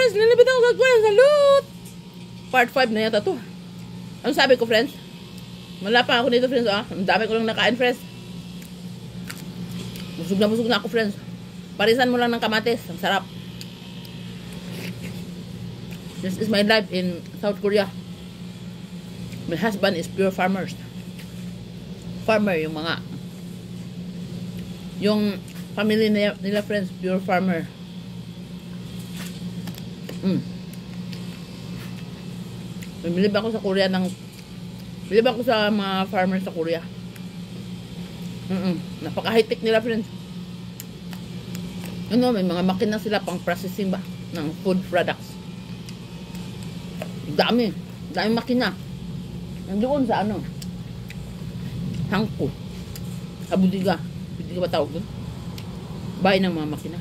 friends, nilibit ako sa Korea. Salute! Part 5 na yata to. Ano sabi ko, friends? Wala pa ako dito, friends. Ang dami ko lang nakain, friends. Busog na ako, friends. Parisan mo lang ng kamatis. Ang sarap. This is my life in South Korea. My husband is pure farmers. Farmer, yung family nila, friends, pure farmer. Bilib ako sa Korea bilib ako sa mga farmers sa Korea. Napaka high-tech nila, friends. May mga makina sila pang processing ba ng food products. Dami makina. Nandoon sa Hangko. Budiga ba tawag doon? Bahay ng mga makina.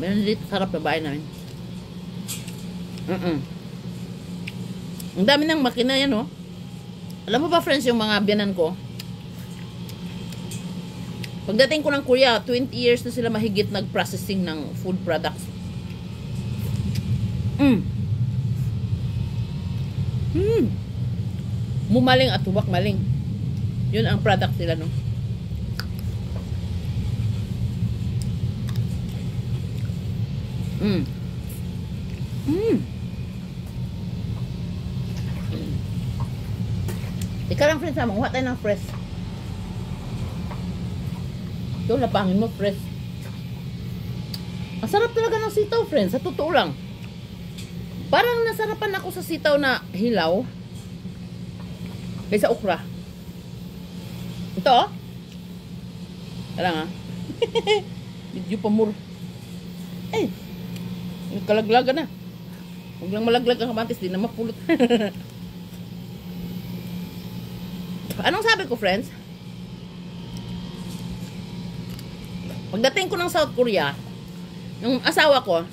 Meron dito, sarap na bahay namin. Ang dami ng makina yan, oh. Alam mo ba, friends, yung mga biyanan ko? Pagdating ko ng Korea, 20 years na sila mahigit nag-processing ng food products. Mumaling at hubak maling. Yun ang product nila, no? Ikaw lang, friends, manguha tayo ng fresh. Ito, lapangin mo, fresh. Ang sarap talaga ng sitaw, friends. Sa totoo lang. Parang nasarapan ako sa sitaw na hilaw kaysa okra. Ito, oh. Kailangan, medyo pamur. Kalaglagan na. Huwag lang malaglag ang kamatis, di na mapulot. Anong sabi ko, friends? Pagdating ko ng South Korea, yung asawa ko,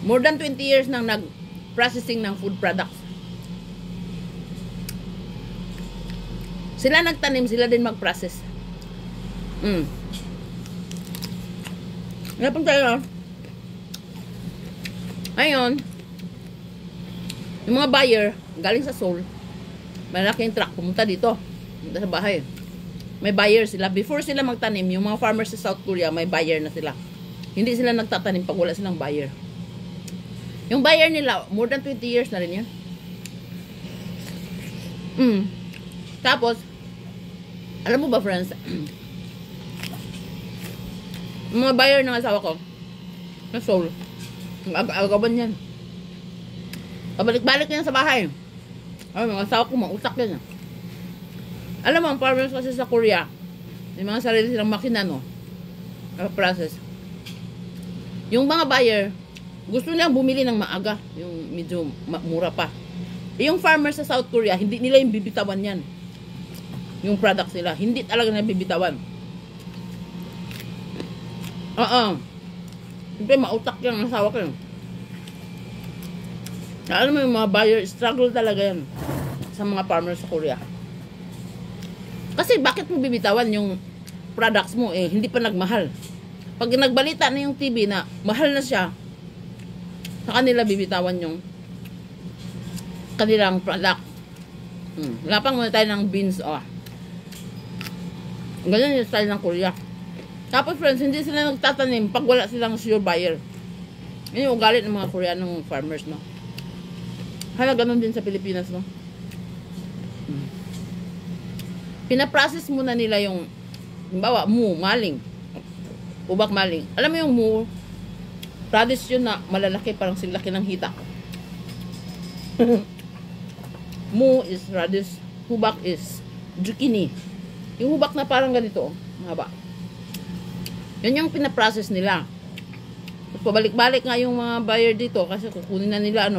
more than 20 years nang nag-processing ng food products. Sila nagtanim, sila din mag-process. Napang tayo. Ayun, yung mga buyer galing sa Seoul, malaking truck pumunta dito, pumunta sa bahay. May buyer sila. Before sila magtanim, yung mga farmers sa South Korea, may buyer na sila. Hindi sila nagtatanim pag wala silang buyer. Yung buyer nila, more than 20 years na rin yan. Tapos, alam mo ba, friends, yung mga buyer ng asawa ko, na Seoul, mag-agawan yan. Pabalik-balik yan sa bahay. Ay, mga asawa ko, mautak yan. Alam mo, ang farmers kasi sa Korea, may mga sarili silang makina, no? Process. Yung mga buyer, gusto nilang bumili ng maaga. Yung medyo mura pa. Yung farmers sa South Korea, hindi nila yung bibitawan yan. Yung products nila. Hindi talaga na bibitawan. Siyempre, mautak yan ang asawa ko yun. Alam mo, yung mga buyer, struggle talaga yan sa mga farmers sa Korea. Kasi bakit mo bibitawan yung products mo, hindi pa nagmahal. Pag nagbalita na yung TV na mahal na siya, sa kanila bibitawan yung kanilang product. Lapang muna tayo ng beans, Ganyan yung style ng Korea. Tapos, friends, hindi sila nagtatanim pag wala silang sure buyer. Yun yung ugali ng mga Koreanong farmers, no? Hala, ganun din sa Pilipinas, no? Pinaprocess muna nila yung, halimbawa, maling. Ubak maling. Alam mo yung radish yun na malalaki, parang silaki ng hita. Is radish, hubak is zucchini. Yung hubak na parang ganito, mahaba. Yan yung pinaprocess nila. Pabalik-balik nga yung mga buyer dito kasi kukunin na nila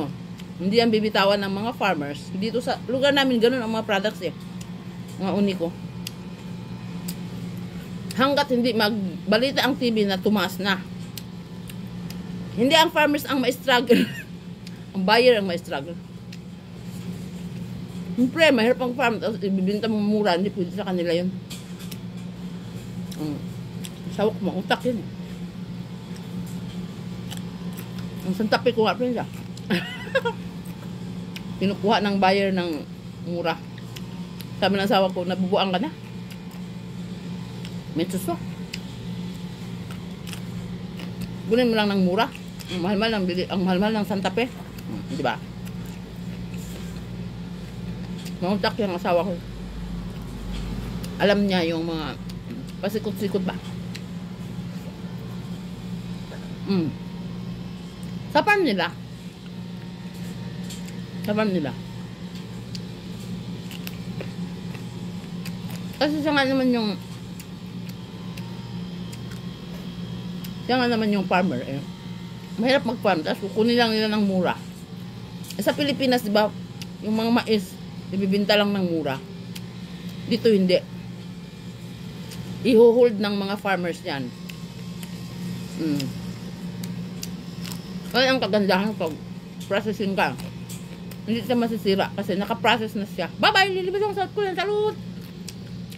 hindi yan bibitawan ng mga farmers. Dito sa lugar namin ganun ang mga products mga uniko. Hanggat hindi magbalita ang TV na tumaas na. Hindi ang farmers ang ma-struggle. Ang buyer ang ma-struggle. Siyempre, mahirap ang farm. Tapos ibibinta mo mura, hindi pwede sa kanila yun. Sawak mo, utak yun. Ang santapi ko nga, friends, ah. Kinukuha ng buyer ng mura. Sabi ng asawa ko, nabubuang ka na. May suso. Bunin mo lang ng mura. Ang mahal-mahal ng santape. Di ba? Mauntak yung asawa ko. Alam niya yung mga pasikot-sikot ba. Sa farm nila. Kasi siya nga naman yung farmer eh. Mahirap mag-farm, tapos kukunin lang nila ng mura. Eh, sa Pilipinas, di ba, yung mga mais, ibibinta lang ng mura. Dito hindi. Iho-hold ng mga farmers yan. Kaya ang kagandahan pag processing ka, hindi siya masisira kasi naka-process na siya. Bye-bye! Lilibis ako sa South Korea. Salud!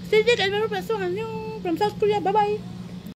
Stay there and remember, from South Korea. Bye-bye!